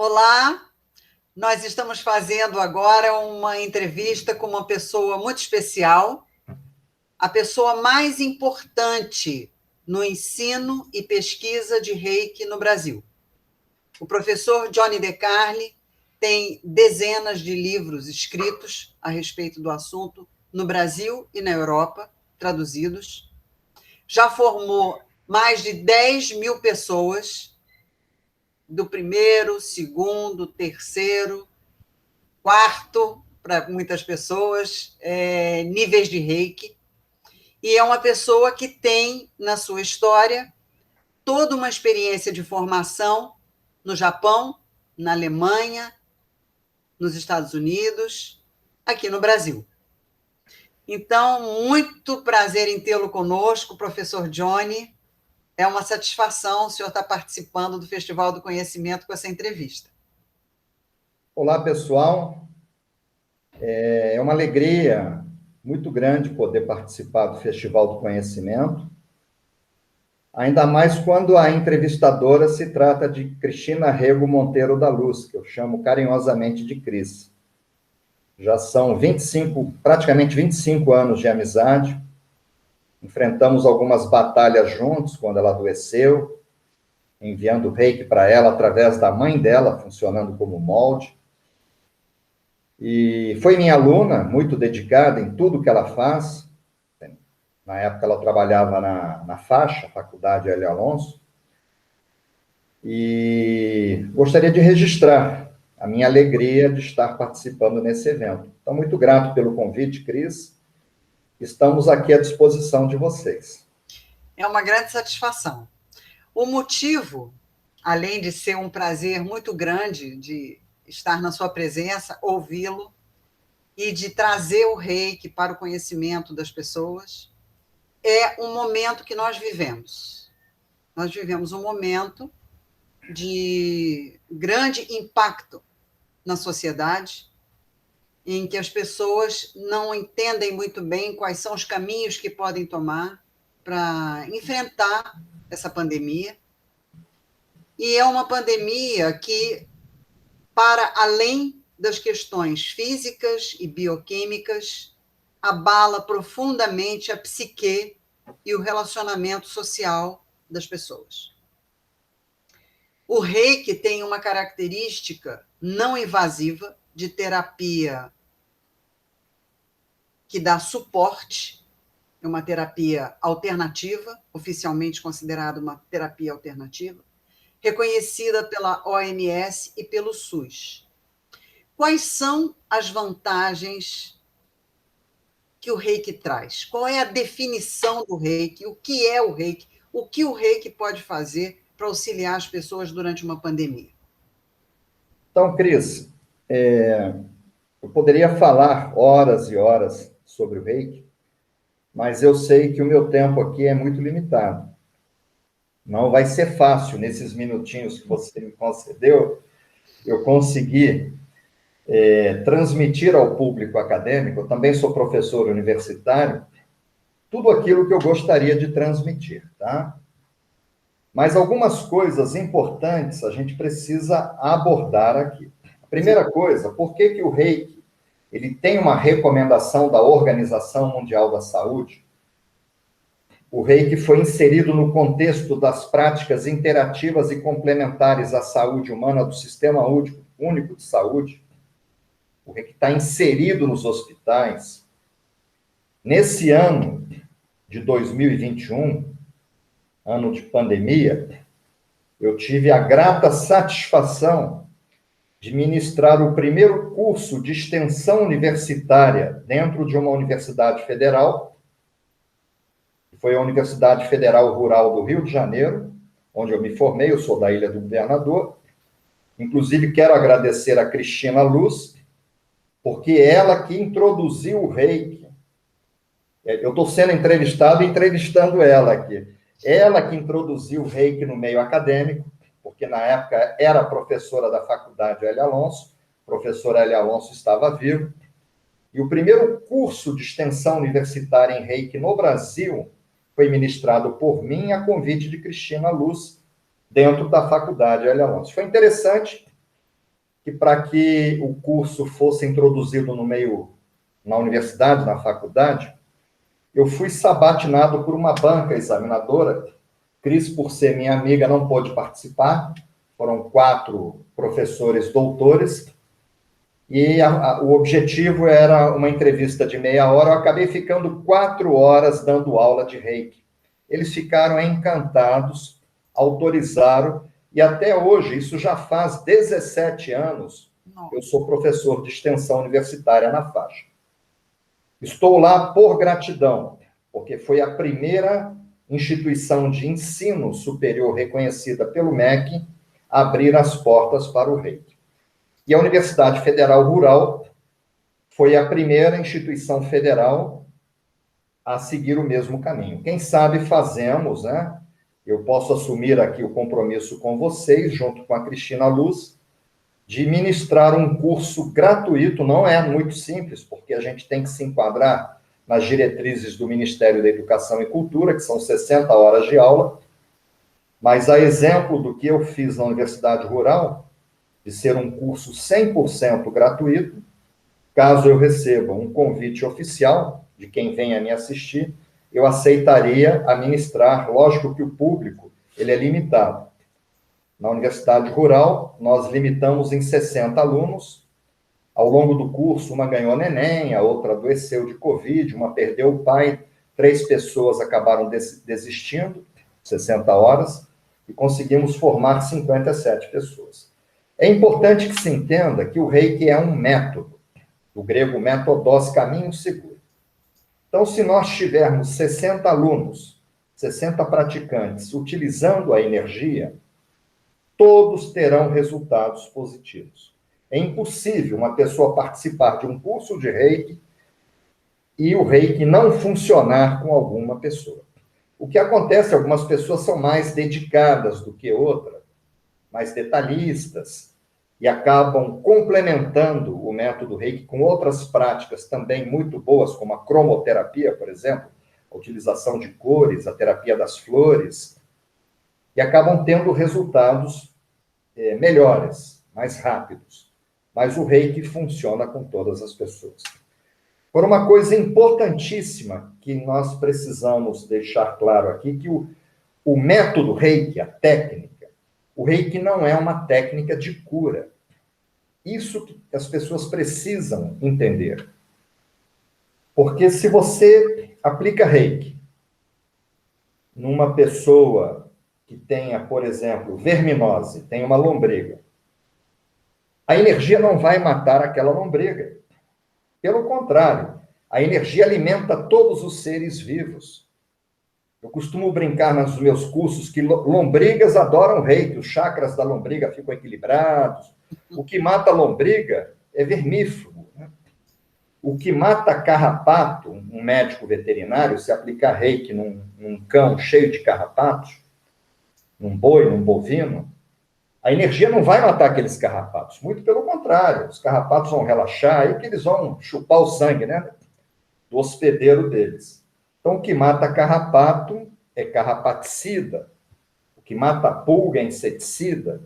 Olá, nós estamos fazendo agora uma entrevista com uma pessoa muito especial, a pessoa mais importante no ensino e pesquisa de Reiki no Brasil. O professor Johnny DeCarli tem dezenas de livros escritos a respeito do assunto no Brasil e na Europa, traduzidos. Já formou mais de 10 mil pessoas, do primeiro, segundo, terceiro, quarto, para muitas pessoas, níveis de Reiki. E é uma pessoa que tem, na sua história, toda uma experiência de formação no Japão, na Alemanha, nos Estados Unidos, aqui no Brasil. Então, muito prazer em tê-lo conosco, professor Johnny. É uma satisfação o senhor estar participando do Festival do Conhecimento com essa entrevista. Olá, pessoal. É uma alegria muito grande poder participar do Festival do Conhecimento, ainda mais quando a entrevistadora se trata de Cristina Rego Monteiro da Luz, que eu chamo carinhosamente de Cris. Já são praticamente 25 anos de amizade, enfrentamos algumas batalhas juntos quando ela adoeceu, enviando reiki para ela através da mãe dela, funcionando como molde. E foi minha aluna, muito dedicada em tudo que ela faz. Na época, ela trabalhava na Faixa, Faculdade Hélio Alonso. E gostaria de registrar a minha alegria de estar participando nesse evento. Estou muito grato pelo convite, Cris. Estamos aqui à disposição de vocês. É uma grande satisfação. O motivo, além de ser um prazer muito grande de estar na sua presença, ouvi-lo, e de trazer o Reiki para o conhecimento das pessoas, é um momento que nós vivemos. Nós vivemos um momento de grande impacto na sociedade, em que as pessoas não entendem muito bem quais são os caminhos que podem tomar para enfrentar essa pandemia. E é uma pandemia que, para além das questões físicas e bioquímicas, abala profundamente a psique e o relacionamento social das pessoas. O Reiki tem uma característica não invasiva de terapia que dá suporte, é uma terapia alternativa, oficialmente considerada uma terapia alternativa, reconhecida pela OMS e pelo SUS. Quais são as vantagens que o Reiki traz? Qual é a definição do Reiki? O que é o Reiki? O que o Reiki pode fazer para auxiliar as pessoas durante uma pandemia? Então, Cris, eu poderia falar horas e horas sobre o Reiki, mas eu sei que o meu tempo aqui é muito limitado. Não vai ser fácil, nesses minutinhos que você me concedeu, eu conseguir transmitir ao público acadêmico, eu também sou professor universitário, tudo aquilo que eu gostaria de transmitir, tá? Mas algumas coisas importantes a gente precisa abordar aqui. A primeira coisa, por que o Reiki ele tem uma recomendação da Organização Mundial da Saúde? O Reiki foi inserido no contexto das práticas interativas e complementares à saúde humana do Sistema Único de Saúde. O Reiki está inserido nos hospitais. Nesse ano de 2021, ano de pandemia, eu tive a grata satisfação de ministrar o primeiro curso de extensão universitária dentro de uma universidade federal, que foi a Universidade Federal Rural do Rio de Janeiro, onde eu me formei, eu sou da Ilha do Governador. Inclusive, quero agradecer a Cristina Luz, porque ela que introduziu o Reiki. Eu estou sendo entrevistado e entrevistando ela aqui. Ela que introduziu o Reiki no meio acadêmico, porque na época era professora da Faculdade Hélio Alonso, o professor Hélio Alonso estava vivo, e o primeiro curso de extensão universitária em Reiki no Brasil foi ministrado por mim a convite de Cristina Luz, dentro da Faculdade Hélio Alonso. Foi interessante, que para que o curso fosse introduzido no meio, na universidade, na faculdade, eu fui sabatinado por uma banca examinadora. Cris, por ser minha amiga, não pôde participar. Foram 4 professores doutores. E o objetivo era uma entrevista de meia hora. Eu acabei ficando 4 horas dando aula de Reiki. Eles ficaram encantados, autorizaram, e até hoje, isso já faz 17 anos, eu sou professor de extensão universitária na faixa. Estou lá por gratidão, porque foi a primeira instituição de ensino superior reconhecida pelo MEC a abrir as portas para o Reiki. E a Universidade Federal Rural foi a primeira instituição federal a seguir o mesmo caminho. Quem sabe fazemos, né? Eu posso assumir aqui o compromisso com vocês, junto com a Cristina Luz, de ministrar um curso gratuito. Não é muito simples, porque a gente tem que se enquadrar nas diretrizes do Ministério da Educação e Cultura, que são 60 horas de aula, mas a exemplo do que eu fiz na Universidade Rural, de ser um curso 100% gratuito, caso eu receba um convite oficial de quem venha me assistir, eu aceitaria administrar. Lógico que o público ele é limitado. Na Universidade Rural, nós limitamos em 60 alunos. Ao longo do curso, uma ganhou neném, a outra adoeceu de Covid, uma perdeu o pai, 3 pessoas acabaram desistindo, 60 horas, e conseguimos formar 57 pessoas. É importante que se entenda que o Reiki é um método, do grego metodós, caminho seguro. Então, se nós tivermos 60 alunos, 60 praticantes, utilizando a energia, todos terão resultados positivos. É impossível uma pessoa participar de um curso de Reiki e o Reiki não funcionar com alguma pessoa. O que acontece, algumas pessoas são mais dedicadas do que outras, mais detalhistas, e acabam complementando o método Reiki com outras práticas também muito boas, como a cromoterapia, por exemplo, a utilização de cores, a terapia das flores, e acabam tendo resultados melhores, mais rápidos. Mas o Reiki funciona com todas as pessoas. Por uma coisa importantíssima que nós precisamos deixar claro aqui, que o método Reiki, a técnica, o Reiki não é uma técnica de cura. Isso que as pessoas precisam entender. Porque se você aplica Reiki numa pessoa que tenha, por exemplo, verminose, tem uma lombriga, a energia não vai matar aquela lombriga. Pelo contrário, a energia alimenta todos os seres vivos. Eu costumo brincar nos meus cursos que lombrigas adoram Reiki, os chakras da lombriga ficam equilibrados. O que mata a lombriga é vermífugo, né? O que mata carrapato, um médico veterinário, se aplicar Reiki num cão cheio de carrapatos, num boi, num bovino, a energia não vai matar aqueles carrapatos. Muito pelo contrário, os carrapatos vão relaxar e que eles vão chupar o sangue, né, do hospedeiro deles. Então, o que mata carrapato é carrapaticida. O que mata pulga é inseticida.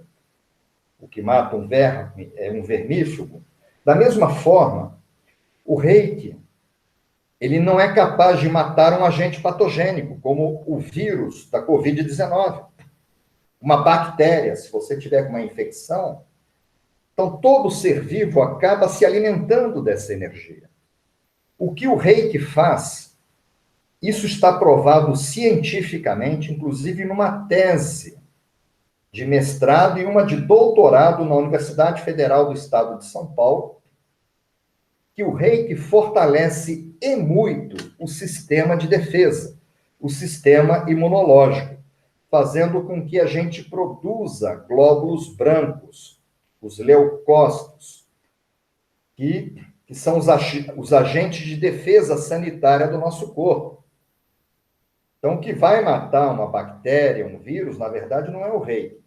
O que mata um verme é um vermífugo. Da mesma forma, o Reiki, ele não é capaz de matar um agente patogênico, como o vírus da Covid-19. Uma bactéria, se você tiver uma infecção, então todo ser vivo acaba se alimentando dessa energia. O que o Reiki faz, isso está provado cientificamente, inclusive numa tese de mestrado e uma de doutorado na Universidade Federal do Estado de São Paulo, que o Reiki fortalece e muito o sistema de defesa, o sistema imunológico, fazendo com que a gente produza glóbulos brancos, os leucócitos, que são os agentes de defesa sanitária do nosso corpo. Então, o que vai matar uma bactéria, um vírus, na verdade, não é o Reiki.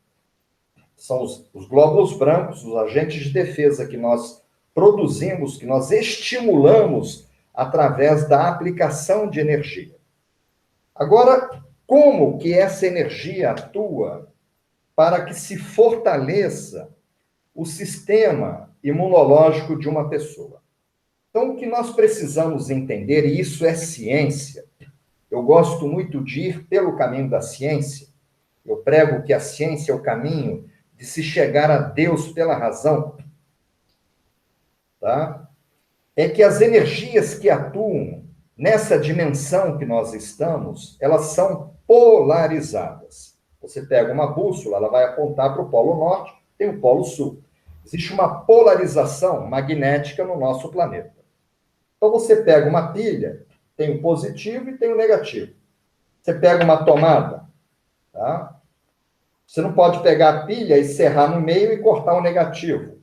São os glóbulos brancos, os agentes de defesa que nós produzimos, que nós estimulamos através da aplicação de energia. Agora, como que essa energia atua para que se fortaleça o sistema imunológico de uma pessoa. Então, o que nós precisamos entender, e isso é ciência, eu gosto muito de ir pelo caminho da ciência, eu prego que a ciência é o caminho de se chegar a Deus pela razão, tá? É que as energias que atuam nessa dimensão que nós estamos, elas são polarizadas. Você pega uma bússola, ela vai apontar para o polo norte, tem o polo sul. Existe uma polarização magnética no nosso planeta. Então, você pega uma pilha, tem o positivo e tem o negativo. Você pega uma tomada, tá? Você não pode pegar a pilha e serrar no meio e cortar o negativo.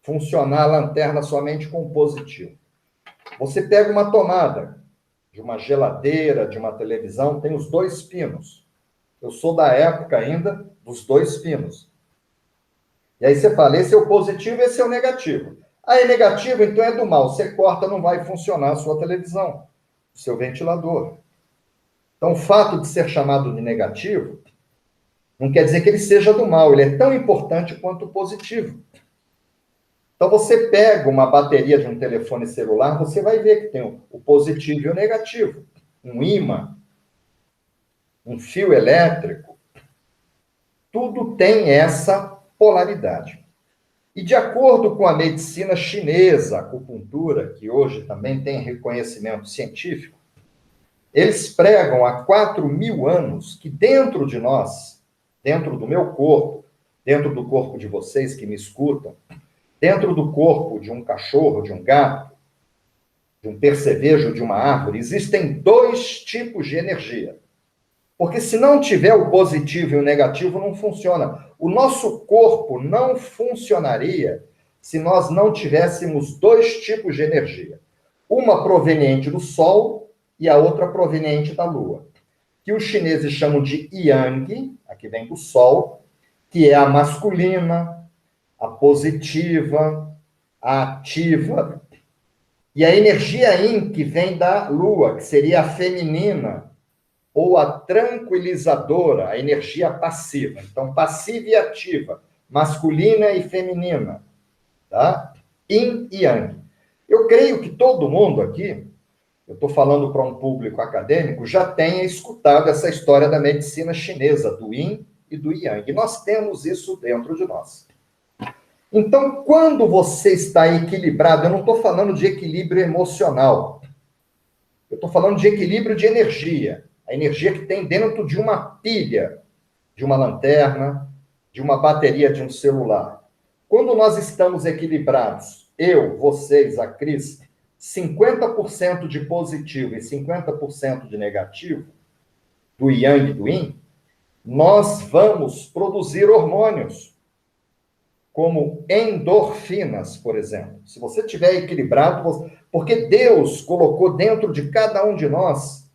Funcionar a lanterna somente com o positivo. Você pega uma tomada de uma geladeira, de uma televisão, tem os dois pinos. Eu sou da época ainda dos dois pinos. E aí você fala, esse é o positivo, esse é o negativo. Ah, é negativo, então é do mal. Você corta, não vai funcionar a sua televisão, o seu ventilador. Então, o fato de ser chamado de negativo não quer dizer que ele seja do mal. Ele é tão importante quanto o positivo. Então, você pega uma bateria de um telefone celular, você vai ver que tem o positivo e o negativo. Um ímã, um fio elétrico, tudo tem essa polaridade. E de acordo com a medicina chinesa, a acupuntura, que hoje também tem reconhecimento científico, eles pregam há 4.000 anos que dentro de nós, dentro do meu corpo, dentro do corpo de vocês que me escutam, dentro do corpo de um cachorro, de um gato, de um percevejo, de uma árvore, existem dois tipos de energia. Porque se não tiver o positivo e o negativo, não funciona. O nosso corpo não funcionaria se nós não tivéssemos dois tipos de energia. Uma proveniente do Sol e a outra proveniente da Lua. Que os chineses chamam de Yang, aqui vem do Sol, que é a masculina, a positiva, a ativa. E a energia Yin, que vem da Lua, que seria a feminina, ou a tranquilizadora, a energia passiva. Então, passiva e ativa, masculina e feminina, tá? Yin e Yang. Eu creio que todo mundo aqui, eu estou falando para um público acadêmico, já tenha escutado essa história da medicina chinesa, do Yin e do Yang. Nós temos isso dentro de nós. Então, quando você está equilibrado, eu não estou falando de equilíbrio emocional, eu estou falando de equilíbrio de energia. A energia que tem dentro de uma pilha, de uma lanterna, de uma bateria de um celular. Quando nós estamos equilibrados, eu, vocês, a Cris, 50% de positivo e 50% de negativo, do Yang e do Yin, nós vamos produzir hormônios, como endorfinas, por exemplo. Se você estiver equilibrado, porque Deus colocou dentro de cada um de nós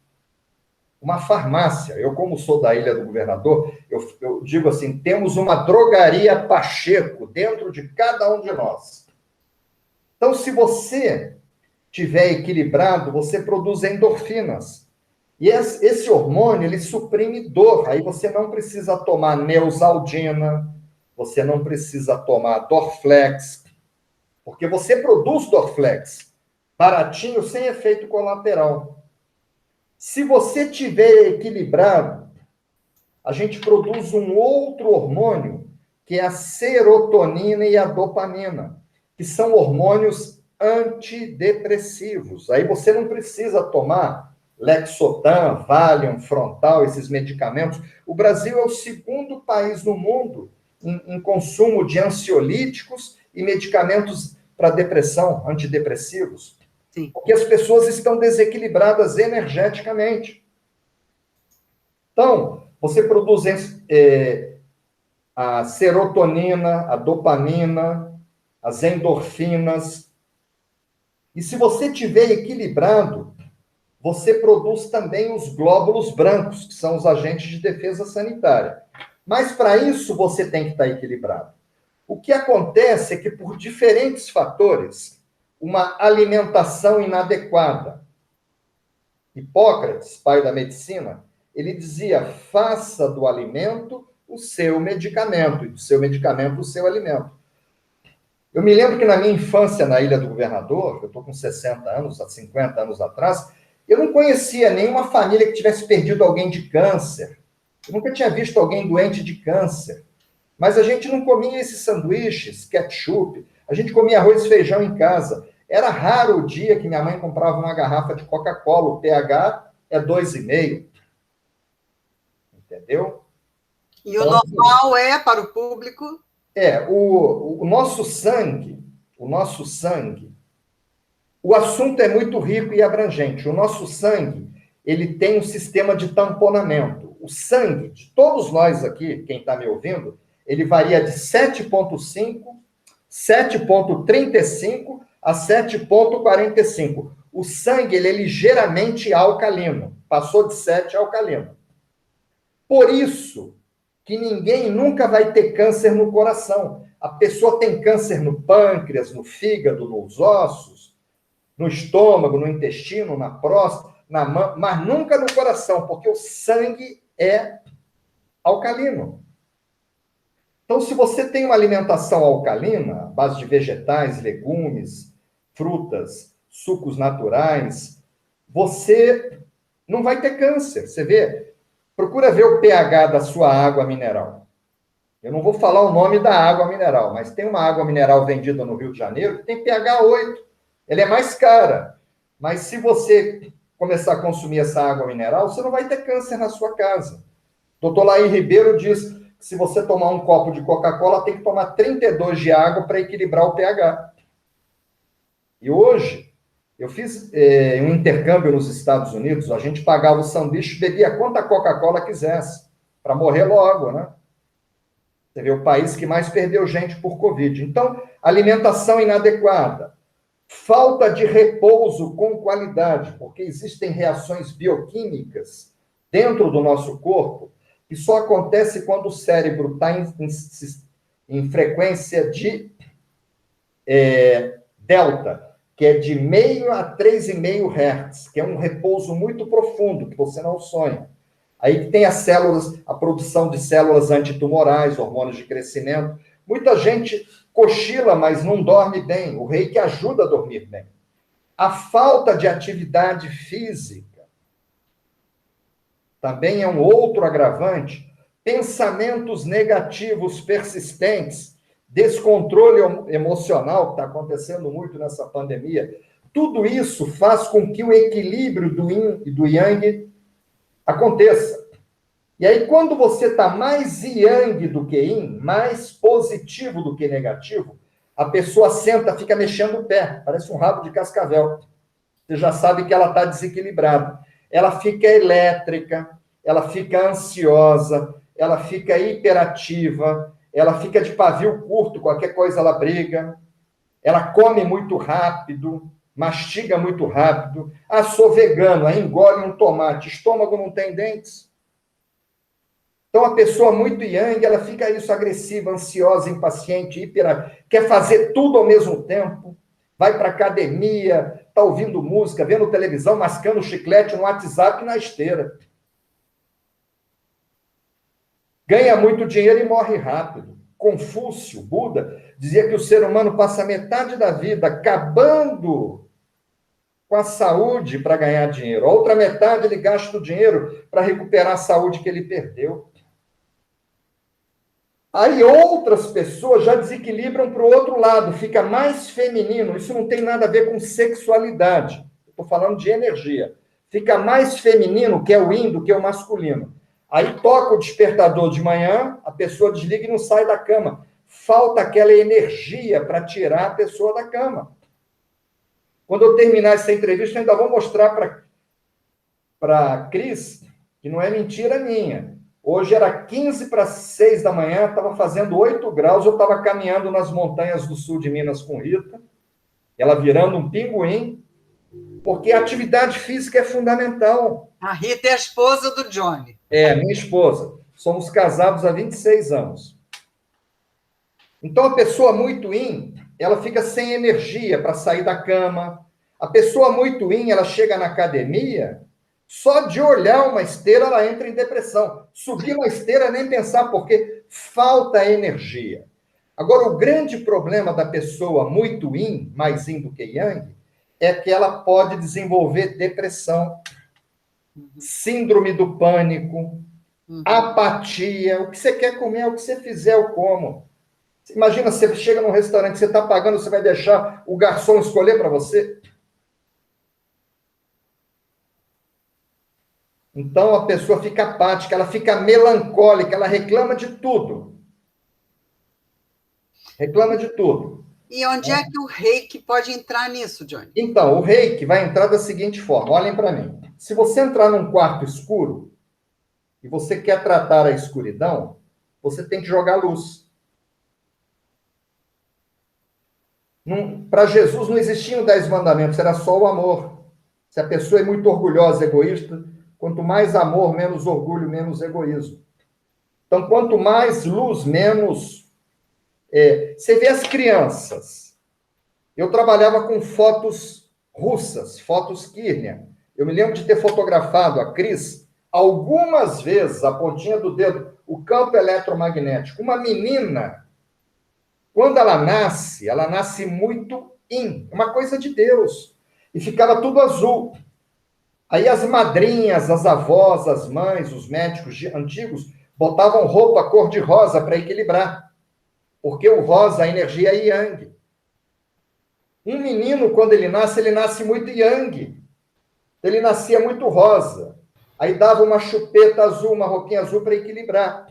uma farmácia. Eu, como sou da Ilha do Governador, eu digo assim, temos uma drogaria Pacheco dentro de cada um de nós. Então, se você estiver equilibrado, você produz endorfinas. E esse hormônio, ele suprime dor. Aí você não precisa tomar Neosaldina, você não precisa tomar Dorflex, porque você produz Dorflex, baratinho, sem efeito colateral. Se você tiver equilibrado, a gente produz um outro hormônio, que é a serotonina e a dopamina, que são hormônios antidepressivos. Aí você não precisa tomar Lexotan, Valium, Frontal, esses medicamentos. O Brasil é o segundo país no mundo em consumo de ansiolíticos e medicamentos para depressão, antidepressivos. Sim. Porque as pessoas estão desequilibradas energeticamente. Então, você produz a serotonina, a dopamina, as endorfinas. E se você estiver equilibrado, você produz também os glóbulos brancos, que são os agentes de defesa sanitária. Mas para isso você tem que estar equilibrado. O que acontece é que por diferentes fatores, uma alimentação inadequada. Hipócrates, pai da medicina, ele dizia, faça do alimento o seu medicamento, e do seu medicamento o seu alimento. Eu me lembro que na minha infância, na Ilha do Governador, eu estou com 60 anos, há 50 anos atrás, eu não conhecia nenhuma família que tivesse perdido alguém de câncer. Eu nunca tinha visto alguém doente de câncer. Mas a gente não comia esses sanduíches, ketchup, a gente comia arroz e feijão em casa. Era raro o dia que minha mãe comprava uma garrafa de Coca-Cola, o pH é 2,5. Entendeu? E o Então, normal é para o público? o nosso sangue, o assunto é muito rico e abrangente. O nosso sangue, ele tem um sistema de tamponamento. O sangue de todos nós aqui, quem está me ouvindo, ele varia de 7,5, 7,35 a 7,45. O sangue, ele é ligeiramente alcalino. Passou de 7 alcalino. Por isso que ninguém nunca vai ter câncer no coração. A pessoa tem câncer no pâncreas, no fígado, nos ossos, no estômago, no intestino, na próstata, na mão, mas nunca no coração, porque o sangue é alcalino. Então, se você tem uma alimentação alcalina, à base de vegetais, legumes, frutas, sucos naturais, você não vai ter câncer. Você vê, procura ver o pH da sua água mineral. Eu não vou falar o nome da água mineral, mas tem uma água mineral vendida no Rio de Janeiro que tem pH 8. Ela é mais cara. Mas se você começar a consumir essa água mineral, você não vai ter câncer na sua casa. Doutor Laí Ribeiro diz que se você tomar um copo de Coca-Cola, tem que tomar 32 de água para equilibrar o pH. E hoje, eu fiz um intercâmbio nos Estados Unidos, a gente pagava o sanduíche, bebia quanta Coca-Cola quisesse, para morrer logo, né? Você vê, o país que mais perdeu gente por Covid. Então, alimentação inadequada, falta de repouso com qualidade, porque existem reações bioquímicas dentro do nosso corpo que só acontece quando o cérebro está em frequência de delta, que é de 0,5 a 3,5 Hz, que é um repouso muito profundo, que você não sonha. Aí tem as células, a produção de células antitumorais, hormônios de crescimento. Muita gente cochila, mas não dorme bem. O reiki ajuda a dormir bem. A falta de atividade física também é um outro agravante. Pensamentos negativos persistentes, descontrole emocional, que está acontecendo muito nessa pandemia. Tudo isso faz com que o equilíbrio do yin e do yang aconteça. E aí, quando você está mais yang do que yin, mais positivo do que negativo, a pessoa senta, fica mexendo o pé, parece um rabo de cascavel. Você já sabe que ela está desequilibrada. Ela fica elétrica, ela fica ansiosa, ela fica hiperativa, ela fica de pavio curto, qualquer coisa ela briga, ela come muito rápido, mastiga muito rápido. Ah, sou vegano, aí engole um tomate, estômago não tem dentes. Então, a pessoa muito yang, ela fica isso, agressiva, ansiosa, impaciente, quer fazer tudo ao mesmo tempo, vai para academia, está ouvindo música, vendo televisão, mascando chiclete no WhatsApp e na esteira. Ganha muito dinheiro e morre rápido. Confúcio, Buda, dizia que o ser humano passa metade da vida acabando com a saúde para ganhar dinheiro. A outra metade ele gasta o dinheiro para recuperar a saúde que ele perdeu. Aí outras pessoas já desequilibram para o outro lado, fica mais feminino. Isso não tem nada a ver com sexualidade. Estou falando de energia. Fica mais feminino, que é o yin, do que o masculino. Aí toca o despertador de manhã, a pessoa desliga e não sai da cama. Falta aquela energia para tirar a pessoa da cama. Quando eu terminar essa entrevista, eu ainda vou mostrar para a Cris, que não é mentira minha. Hoje era 15 para 6 da manhã, estava fazendo 8 graus, eu estava caminhando nas montanhas do sul de Minas com Rita, ela virando um pinguim, porque a atividade física é fundamental. A Rita é a esposa do Johnny. É, minha esposa. Somos casados há 26 anos. Então, a pessoa muito yin, ela fica sem energia para sair da cama. A pessoa muito yin, ela chega na academia, só de olhar uma esteira, ela entra em depressão. Subir uma esteira, nem pensar, porque falta energia. Agora, o grande problema da pessoa muito yin, mais yin do que yang, é que ela pode desenvolver depressão, síndrome do pânico, apatia. O que você quer comer, o que você fizer, eu como. Imagina, você chega num restaurante, você está pagando, você vai deixar o garçom escolher para você? Então, a pessoa fica apática, ela fica melancólica, ela reclama de tudo. Reclama de tudo. E onde é que o reiki pode entrar nisso, Johnny? Então, o reiki vai entrar da seguinte forma, olhem para mim. Se você entrar num quarto escuro e você quer tratar a escuridão, você tem que jogar luz. Para Jesus não existiam 10 mandamentos, era só o amor. Se a pessoa é muito orgulhosa, egoísta, quanto mais amor, menos orgulho, menos egoísmo. Então, quanto mais luz, menos... você vê as crianças. Eu trabalhava com fotos russas, fotos Kirchner. Eu me lembro de ter fotografado a Cris algumas vezes, a pontinha do dedo, o campo eletromagnético. Uma menina, quando ela nasce muito uma coisa de Deus. E ficava tudo azul. Aí as madrinhas, as avós, as mães, os médicos antigos botavam roupa cor-de-rosa para equilibrar. Porque o rosa, a energia é yang. Um menino, quando ele nasce muito yang. Ele nascia muito rosa. Aí dava uma chupeta azul, uma roupinha azul para equilibrar.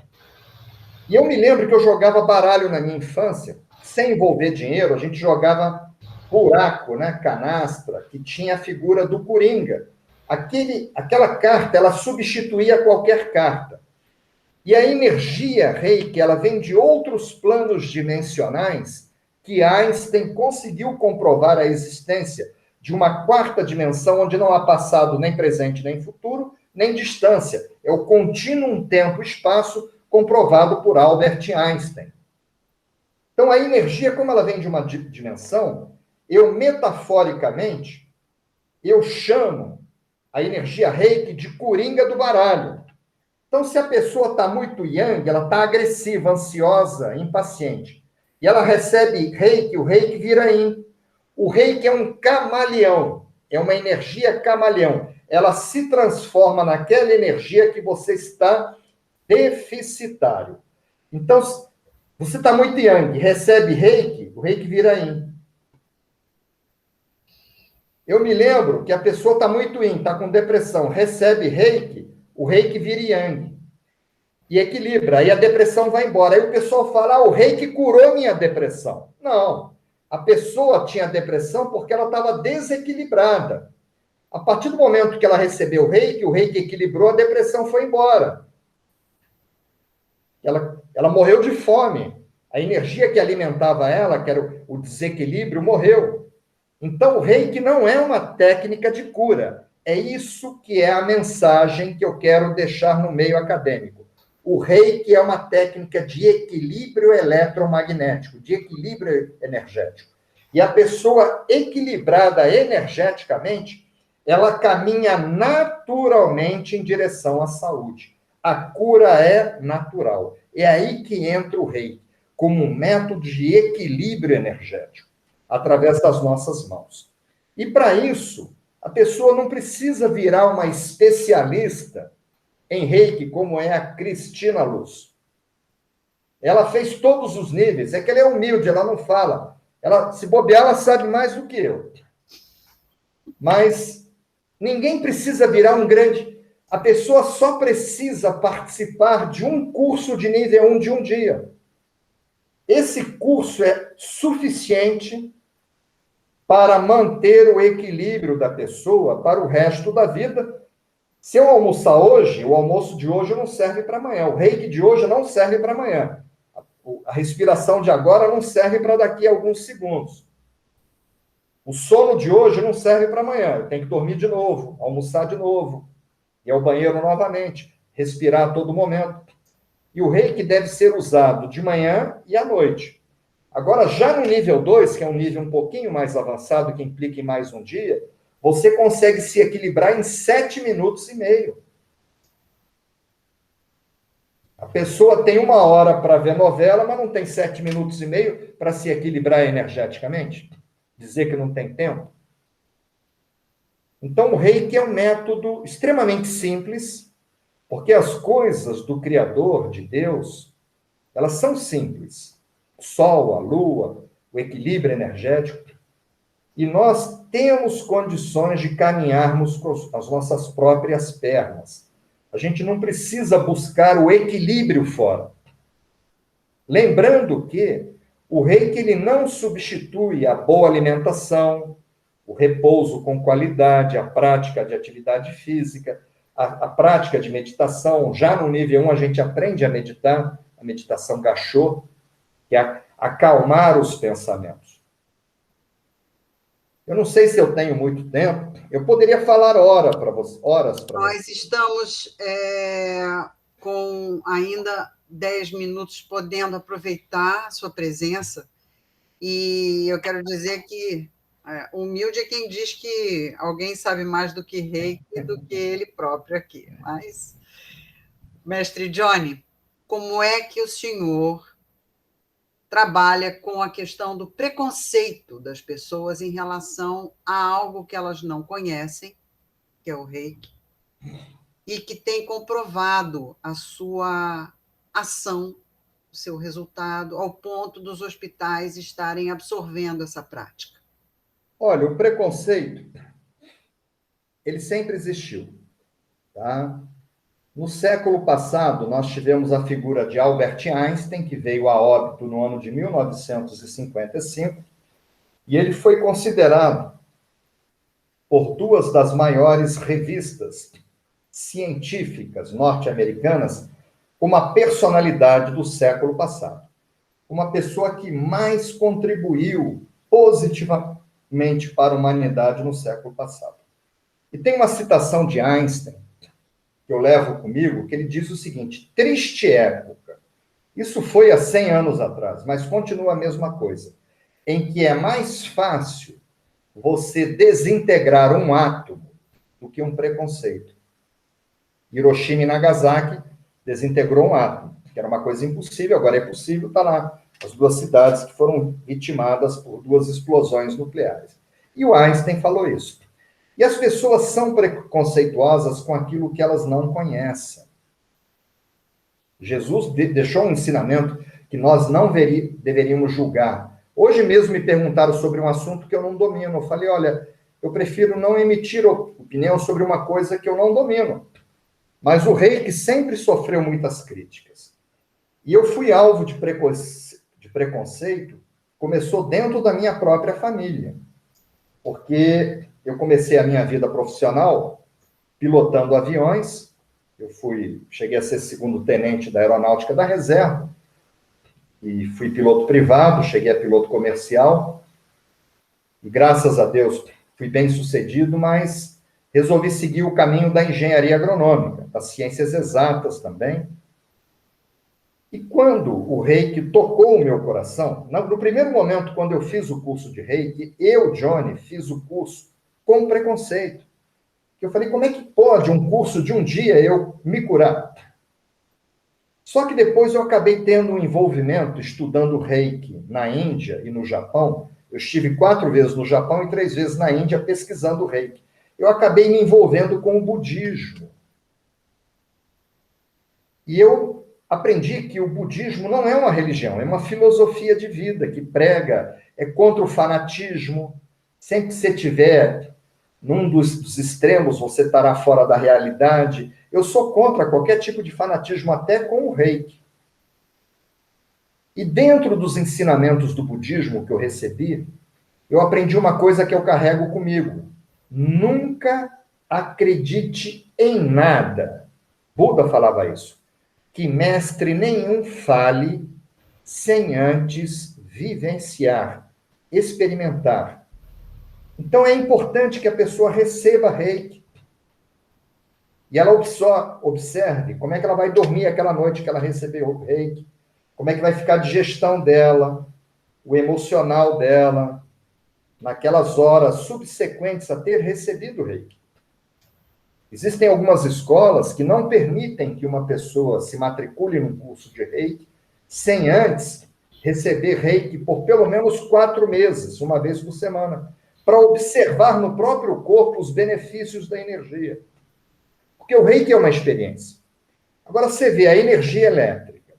E eu me lembro que eu jogava baralho na minha infância, sem envolver dinheiro, a gente jogava buraco, né, canastra, que tinha a figura do Coringa. Aquela carta, ela substituía qualquer carta. E a energia reiki, ela vem de outros planos dimensionais que Einstein conseguiu comprovar a existência de uma quarta dimensão onde não há passado, nem presente, nem futuro, nem distância. É o contínuo tempo-espaço comprovado por Albert Einstein. Então, a energia, como ela vem de uma dimensão, eu, metaforicamente, eu chamo a energia reiki de coringa do baralho. Então, se a pessoa está muito yang, ela está agressiva, ansiosa, impaciente, e ela recebe reiki, o reiki vira yin. O reiki é um camaleão, é uma energia camaleão. Ela se transforma naquela energia que você está deficitário. Então, você está muito yang, recebe reiki, o reiki vira yin. Eu me lembro que a pessoa está muito yin, está com depressão, recebe reiki, o reiki vira yang. E equilibra, aí a depressão vai embora. Aí o pessoal fala, o reiki curou minha depressão. Não, a pessoa tinha depressão porque ela estava desequilibrada. A partir do momento que ela recebeu o reiki equilibrou, a depressão foi embora. Ela morreu de fome. A energia que alimentava ela, que era o desequilíbrio, morreu. Então, o reiki não é uma técnica de cura. É isso que é a mensagem que eu quero deixar no meio acadêmico. O reiki é uma técnica de equilíbrio eletromagnético, de equilíbrio energético. E a pessoa equilibrada energeticamente, ela caminha naturalmente em direção à saúde. A cura é natural. É aí que entra o reiki, como um método de equilíbrio energético, através das nossas mãos. E para isso, a pessoa não precisa virar uma especialista em reiki, como é a Cristina Luz. Ela fez todos os níveis, é que ela é humilde, ela não fala. Ela, se bobear, ela sabe mais do que eu. Mas ninguém precisa virar um grande... A pessoa só precisa participar de um curso de nível 1 de um dia. Esse curso é suficiente para manter o equilíbrio da pessoa para o resto da vida. Se eu almoçar hoje, o almoço de hoje não serve para amanhã. O reiki de hoje não serve para amanhã. A respiração de agora não serve para daqui a alguns segundos. O sono de hoje não serve para amanhã. Eu tenho que dormir de novo, almoçar de novo, ir ao banheiro novamente, respirar a todo momento. E o reiki deve ser usado de manhã e à noite. Agora, já no nível 2, que é um nível um pouquinho mais avançado, que implica em mais um dia, você consegue se equilibrar em 7 minutos e meio. pessoa tem 1 hora para ver novela, mas não tem 7 minutos e meio para se equilibrar energeticamente? Dizer que não tem tempo? Então, o reiki é um método extremamente simples, porque as coisas do Criador, de Deus, elas são simples. O Sol, a Lua, o equilíbrio energético. E nós temos condições de caminharmos com as nossas próprias pernas. A gente não precisa buscar o equilíbrio fora. Lembrando que o reiki ele não substitui a boa alimentação, o repouso com qualidade, a prática de atividade física, a prática de meditação. Já no nível 1, a gente aprende a meditar, a meditação gachô, que é acalmar os pensamentos. Eu não sei se eu tenho muito tempo, eu poderia falar horas para vocês. Nós estamos com ainda 10 minutos, podendo aproveitar a sua presença, e eu quero dizer que humilde é quem diz que alguém sabe mais do que reiki do que ele próprio aqui. Mas, mestre Johnny, como é que o senhor trabalha com a questão do preconceito das pessoas em relação a algo que elas não conhecem, que é o reiki, e que tem comprovado a sua ação, o seu resultado, ao ponto dos hospitais estarem absorvendo essa prática? Olha, o preconceito, ele sempre existiu, tá? No século passado, nós tivemos a figura de Albert Einstein, que veio a óbito no ano de 1955, e ele foi considerado por 2 das maiores revistas científicas norte-americanas como a personalidade do século passado. Uma pessoa que mais contribuiu positivamente para a humanidade no século passado. E tem uma citação de Einstein, que eu levo comigo, que ele diz o seguinte: triste época. Isso foi há 100 anos atrás, mas continua a mesma coisa. Em que é mais fácil você desintegrar um átomo do que um preconceito. Hiroshima e Nagasaki desintegrou um átomo, que era uma coisa impossível, agora é possível, está lá. As 2 cidades que foram vitimadas por 2 explosões nucleares. E o Einstein falou isso. E as pessoas são preconceituosas com aquilo que elas não conhecem. Jesus deixou um ensinamento que nós não deveríamos julgar. Hoje mesmo me perguntaram sobre um assunto que eu não domino. Eu falei, olha, eu prefiro não emitir opinião sobre uma coisa que eu não domino. Mas o reiki sempre sofreu muitas críticas. E eu fui alvo de preconceito, começou dentro da minha própria família. Porque eu comecei a minha vida profissional pilotando aviões. Eu cheguei a ser 2º tenente da Aeronáutica da Reserva, e fui piloto privado, cheguei a piloto comercial, e graças a Deus fui bem sucedido, mas resolvi seguir o caminho da engenharia agronômica, das ciências exatas também. E quando o reiki tocou o meu coração, no primeiro momento, quando eu fiz o curso de reiki, eu, Johnny, fiz o curso com preconceito. Eu falei, como é que pode um curso de um dia eu me curar? Só que depois eu acabei tendo um envolvimento estudando reiki na Índia e no Japão. Eu estive 4 vezes no Japão e 3 vezes na Índia pesquisando reiki. Eu acabei me envolvendo com o budismo. E eu aprendi que o budismo não é uma religião, é uma filosofia de vida que prega, é contra o fanatismo. Sempre que você tiver num dos extremos, você estará fora da realidade. Eu sou contra qualquer tipo de fanatismo, até com o reiki. E dentro dos ensinamentos do budismo que eu recebi, eu aprendi uma coisa que eu carrego comigo. Nunca acredite em nada. Buda falava isso. Que mestre nenhum fale sem antes vivenciar, experimentar. Então é importante que a pessoa receba reiki. E ela só observe como é que ela vai dormir aquela noite que ela recebeu o reiki, como é que vai ficar a digestão dela, o emocional dela, naquelas horas subsequentes a ter recebido o reiki. Existem algumas escolas que não permitem que uma pessoa se matricule num curso de reiki sem antes receber reiki por pelo menos 4 meses, uma vez por semana, para observar no próprio corpo os benefícios da energia. Porque o reiki é uma experiência. Agora, você vê a energia elétrica.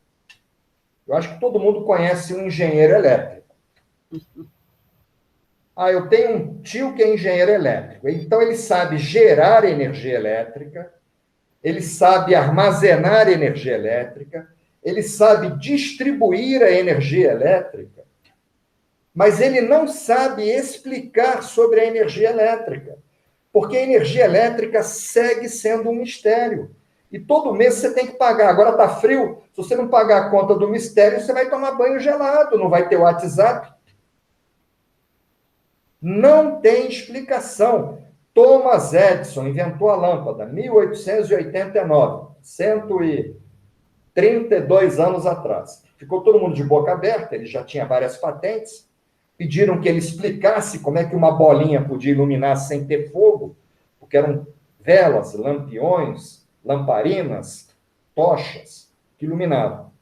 Eu acho que todo mundo conhece um engenheiro elétrico. Eu tenho um tio que é engenheiro elétrico. Então, ele sabe gerar energia elétrica, ele sabe armazenar energia elétrica, ele sabe distribuir a energia elétrica, mas ele não sabe explicar sobre a energia elétrica, porque a energia elétrica segue sendo um mistério. E todo mês você tem que pagar. Agora está frio, se você não pagar a conta do mistério, você vai tomar banho gelado, não vai ter WhatsApp. Não tem explicação. Thomas Edison inventou a lâmpada, 1889, 132 anos atrás. Ficou todo mundo de boca aberta, ele já tinha várias patentes. Pediram que ele explicasse como é que uma bolinha podia iluminar sem ter fogo, porque eram velas, lampiões, lamparinas, tochas que iluminavam.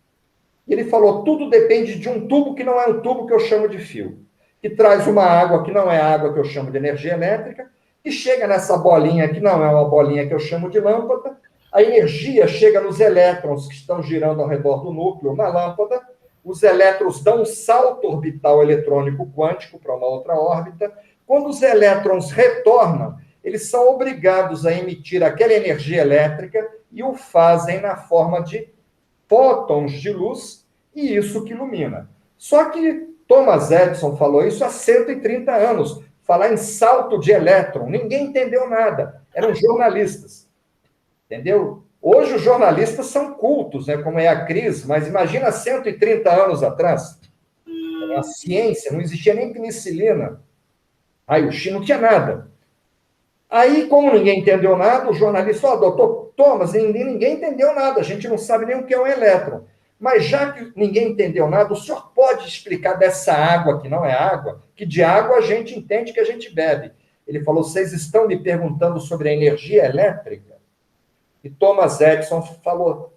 E ele falou, tudo depende de um tubo que não é um tubo que eu chamo de fio, que traz uma água que não é água que eu chamo de energia elétrica, e chega nessa bolinha que não é uma bolinha que eu chamo de lâmpada, a energia chega nos elétrons que estão girando ao redor do núcleo na lâmpada, os elétrons dão um salto orbital eletrônico quântico para uma outra órbita. Quando os elétrons retornam, eles são obrigados a emitir aquela energia elétrica e o fazem na forma de fótons de luz, e isso que ilumina. Só que Thomas Edison falou isso há 130 anos, falar em salto de elétron, ninguém entendeu nada, eram jornalistas, entendeu? Hoje os jornalistas são cultos, né, como é a Cris, mas imagina 130 anos atrás, a ciência, não existia nem penicilina, raio-x, não tinha nada. Aí, como ninguém entendeu nada, o jornalista falou, doutor Thomas, ninguém entendeu nada, a gente não sabe nem o que é um elétron. Mas já que ninguém entendeu nada, o senhor pode explicar dessa água que não é água, que de água a gente entende que a gente bebe. Ele falou, vocês estão me perguntando sobre a energia elétrica? E Thomas Edison falou,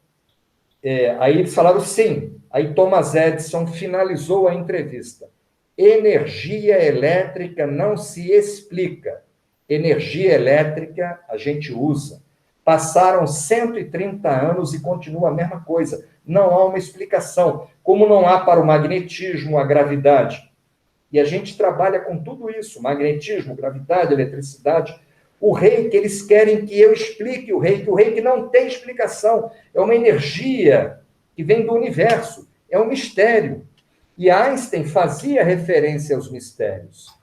aí eles falaram sim. Aí Thomas Edison finalizou a entrevista. Energia elétrica não se explica. Energia elétrica a gente usa. Passaram 130 anos e continua a mesma coisa. Não há uma explicação. Como não há para o magnetismo, a gravidade. E a gente trabalha com tudo isso. Magnetismo, gravidade, eletricidade. O reiki, eles querem que eu explique o reiki não tem explicação. É uma energia que vem do universo. É um mistério. E Einstein fazia referência aos mistérios.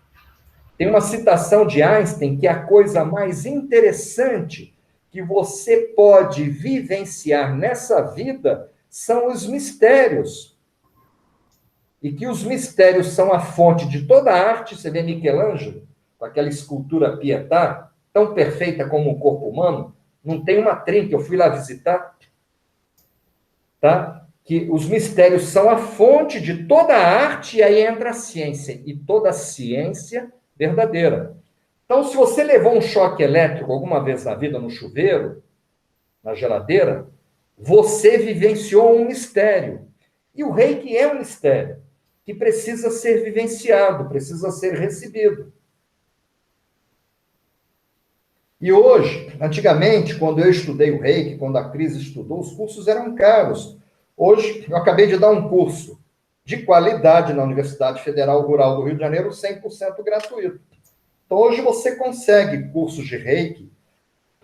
Tem uma citação de Einstein que é a coisa mais interessante que você pode vivenciar nessa vida são os mistérios. E que os mistérios são a fonte de toda a arte. Você vê Michelangelo, com aquela escultura Pietà, tão perfeita como o corpo humano, não tem uma trinca, eu fui lá visitar, tá? Que os mistérios são a fonte de toda a arte, e aí entra a ciência, e toda a ciência verdadeira. Então, se você levou um choque elétrico alguma vez na vida, no chuveiro, na geladeira, você vivenciou um mistério. E o reiki é um mistério que precisa ser vivenciado, precisa ser recebido. E hoje, antigamente, quando eu estudei o reiki, quando a Cris estudou, os cursos eram caros. Hoje, eu acabei de dar um curso de qualidade na Universidade Federal Rural do Rio de Janeiro, 100% gratuito. Então, hoje você consegue cursos de reiki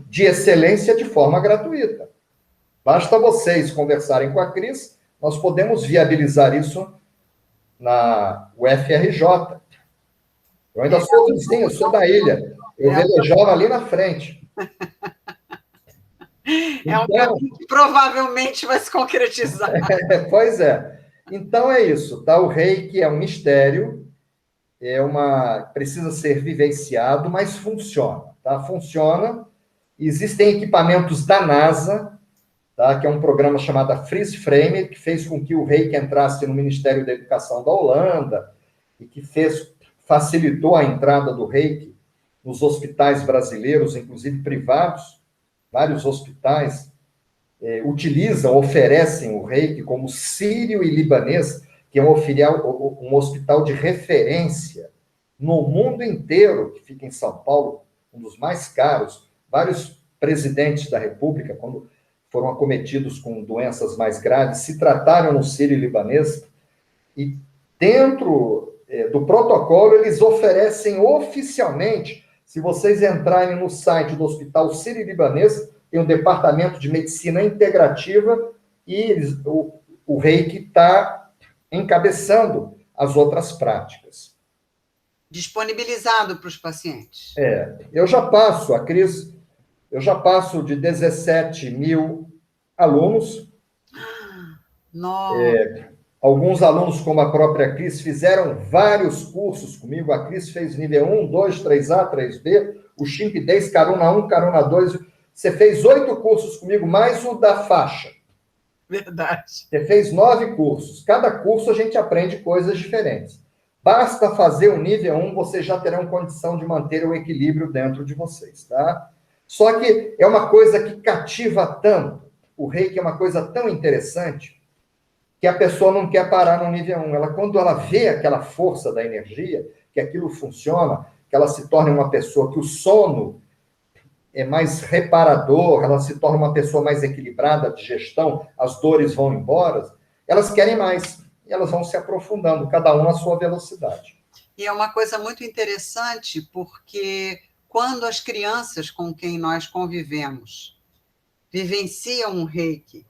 de excelência de forma gratuita. Basta vocês conversarem com a Cris, nós podemos viabilizar isso na UFRJ. Eu ainda sou vizinho, eu sou da ilha. Eu velejava ali na frente. É um caminho que provavelmente vai se concretizar. Pois é. Então é isso, tá? O reiki é um mistério, precisa ser vivenciado, mas funciona, tá? Funciona. Existem equipamentos da NASA, tá? Que é um programa chamado Freeze Frame, que fez com que o reiki entrasse no Ministério da Educação da Holanda e que facilitou a entrada do reiki nos hospitais brasileiros, inclusive privados, vários hospitais utilizam, oferecem o reiki como sírio e libanês, que é um hospital de referência no mundo inteiro, que fica em São Paulo, um dos mais caros. Vários presidentes da República, quando foram acometidos com doenças mais graves, se trataram no sírio libanês, e dentro do protocolo eles oferecem oficialmente, se vocês entrarem no site do Hospital Sírio-Libanês, tem um departamento de medicina integrativa e o reiki está encabeçando as outras práticas. Disponibilizado para os pacientes. Eu já passo de 17 mil alunos. Nossa. Alguns alunos, como a própria Cris, fizeram vários cursos comigo. A Cris fez nível 1, 2, 3A, 3B, o Chimp 10, Caruna 1, Caruna 2. Você fez 8 cursos comigo, mais o da faixa. Verdade. Você fez 9 cursos. Cada curso a gente aprende coisas diferentes. Basta fazer o nível 1, vocês já terão condição de manter o equilíbrio dentro de vocês, tá? Só que é uma coisa que cativa tanto. O reiki é uma coisa tão interessante que a pessoa não quer parar no nível 1. Quando ela vê aquela força da energia, que aquilo funciona, que ela se torna uma pessoa que o sono é mais reparador, ela se torna uma pessoa mais equilibrada de gestão, as dores vão embora, elas querem mais. E elas vão se aprofundando, cada um na sua velocidade. E é uma coisa muito interessante, porque quando as crianças com quem nós convivemos vivenciam um reiki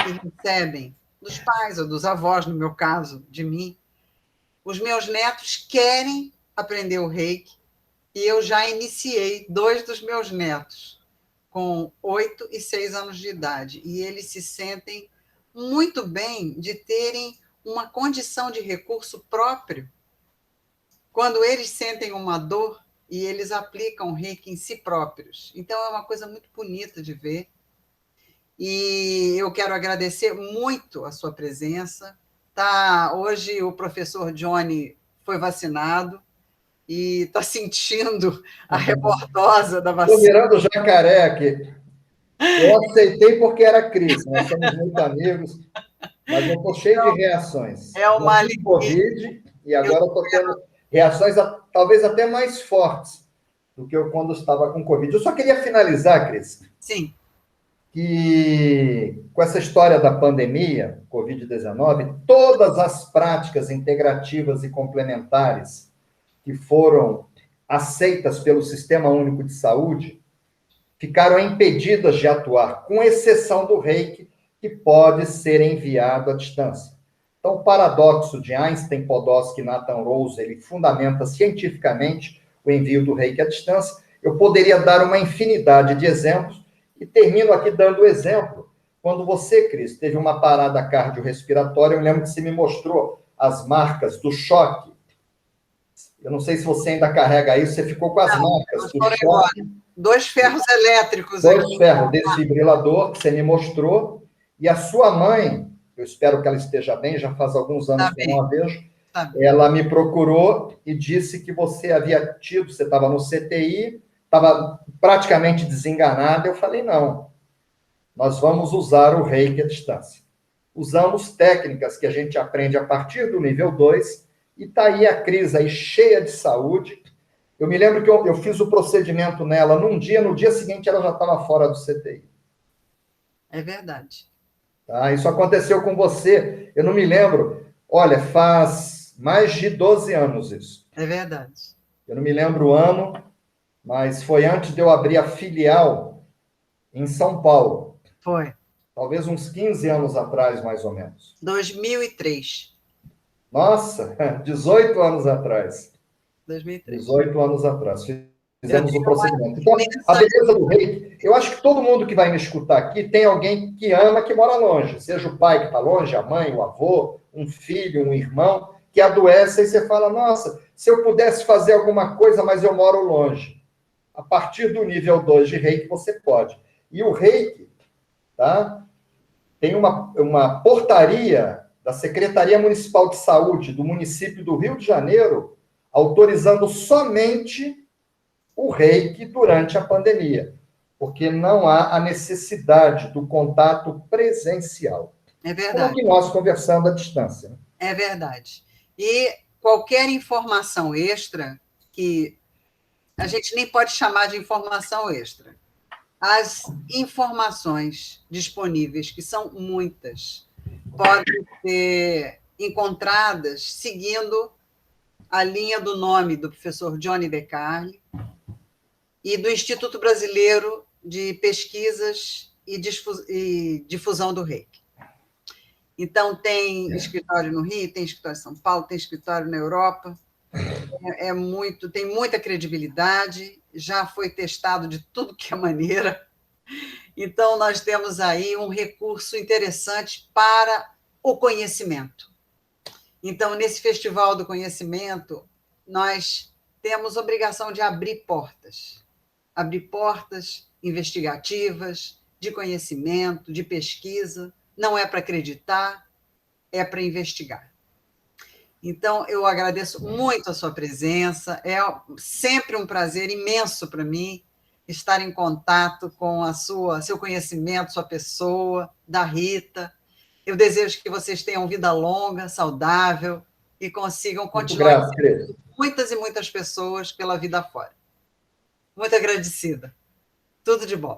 e recebem dos pais ou dos avós, no meu caso, de mim, os meus netos querem aprender o reiki e eu já iniciei 2 dos meus netos com 8 e 6 anos de idade e eles se sentem muito bem de terem uma condição de recurso próprio quando eles sentem uma dor e eles aplicam o reiki em si próprios. Então, é uma coisa muito bonita de ver. E eu quero agradecer muito a sua presença. Hoje o professor Johnny foi vacinado e está sentindo a rebordosa da vacina. Estou virando jacaré aqui. Eu aceitei porque era Cris, nós somos muito amigos, mas eu estou cheio de reações. É uma alegria. Covid, e agora estou tendo reações talvez até mais fortes do que eu quando estava com Covid. Eu só queria finalizar, Cris. Sim. Que com essa história da pandemia, Covid-19, todas as práticas integrativas e complementares que foram aceitas pelo Sistema Único de Saúde ficaram impedidas de atuar, com exceção do reiki, que pode ser enviado à distância. Então, o paradoxo de Einstein, Podolsky e Nathan Rose, ele fundamenta cientificamente o envio do reiki à distância. Eu poderia dar uma infinidade de exemplos, e termino aqui dando o exemplo. Quando você, Cris, teve uma parada cardiorrespiratória, eu lembro que você me mostrou as marcas do choque. Eu não sei se você ainda carrega isso, você ficou com as marcas do choque. 2 ferros elétricos. 2 ferros, desfibrilador, que você me mostrou. E a sua mãe, eu espero que ela esteja bem, já faz alguns anos que eu não a vejo, ela me procurou e disse que você havia tido, você estava no CTI, estava praticamente desenganada. Eu falei, não, nós vamos usar o reiki à distância. Usamos técnicas que a gente aprende a partir do nível 2, e está aí a Cris aí cheia de saúde. Eu me lembro que eu fiz o procedimento nela num dia, no dia seguinte ela já estava fora do CTI. É verdade. Tá? Isso aconteceu com você, eu não me lembro. Olha, faz mais de 12 anos isso. É verdade. Eu não me lembro o ano, mas foi antes de eu abrir a filial em São Paulo. Foi. Talvez uns 15 anos atrás, mais ou menos. 2003. Nossa, 18 anos atrás. 2003. 18 anos atrás. Fizemos o procedimento. Então, a beleza do reiki, eu acho que todo mundo que vai me escutar aqui tem alguém que ama, que mora longe. Seja o pai que está longe, a mãe, o avô, um filho, um irmão, que adoece, e você fala, nossa, se eu pudesse fazer alguma coisa, mas eu moro longe. A partir do nível 2 de reiki, você pode. E o reiki, tá? Tem uma portaria da Secretaria Municipal de Saúde do município do Rio de Janeiro, autorizando somente o reiki durante a pandemia. porque não há a necessidade do contato presencial. É Como verdade. que nós conversando à distância. Né? É verdade. E qualquer informação extra, que a gente nem pode chamar de informação extra, as informações disponíveis, que são muitas, podem ser encontradas seguindo a linha do nome do professor Johnny DeCarli e do Instituto Brasileiro de Pesquisas e Difusão do Reiki. Então, tem escritório no Rio, tem escritório em São Paulo, tem escritório na Europa, tem muita credibilidade, já foi testado de tudo que é maneira. Então, nós temos aí um recurso interessante para o conhecimento. Então, nesse Festival do Conhecimento, nós temos obrigação de abrir portas investigativas, de conhecimento, de pesquisa. Não é para acreditar, é para investigar. Então, eu agradeço muito a sua presença, é sempre um prazer imenso para mim estar em contato com seu conhecimento, sua pessoa, da Rita. Eu desejo que vocês tenham vida longa, saudável e consigam continuar Muito grato, muitas e muitas pessoas pela vida fora. Muito agradecida. Tudo de bom.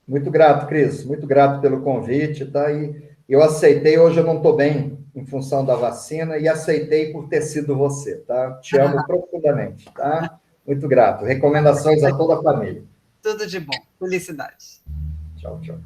Muito grato, Cris. Muito grato pelo convite, tá? E eu aceitei, hoje eu não estou bem em função da vacina e aceitei por ter sido você, tá? Te amo profundamente, tá? Muito grato. Recomendações a toda a família. Tudo de bom. Felicidades. Tchau, tchau.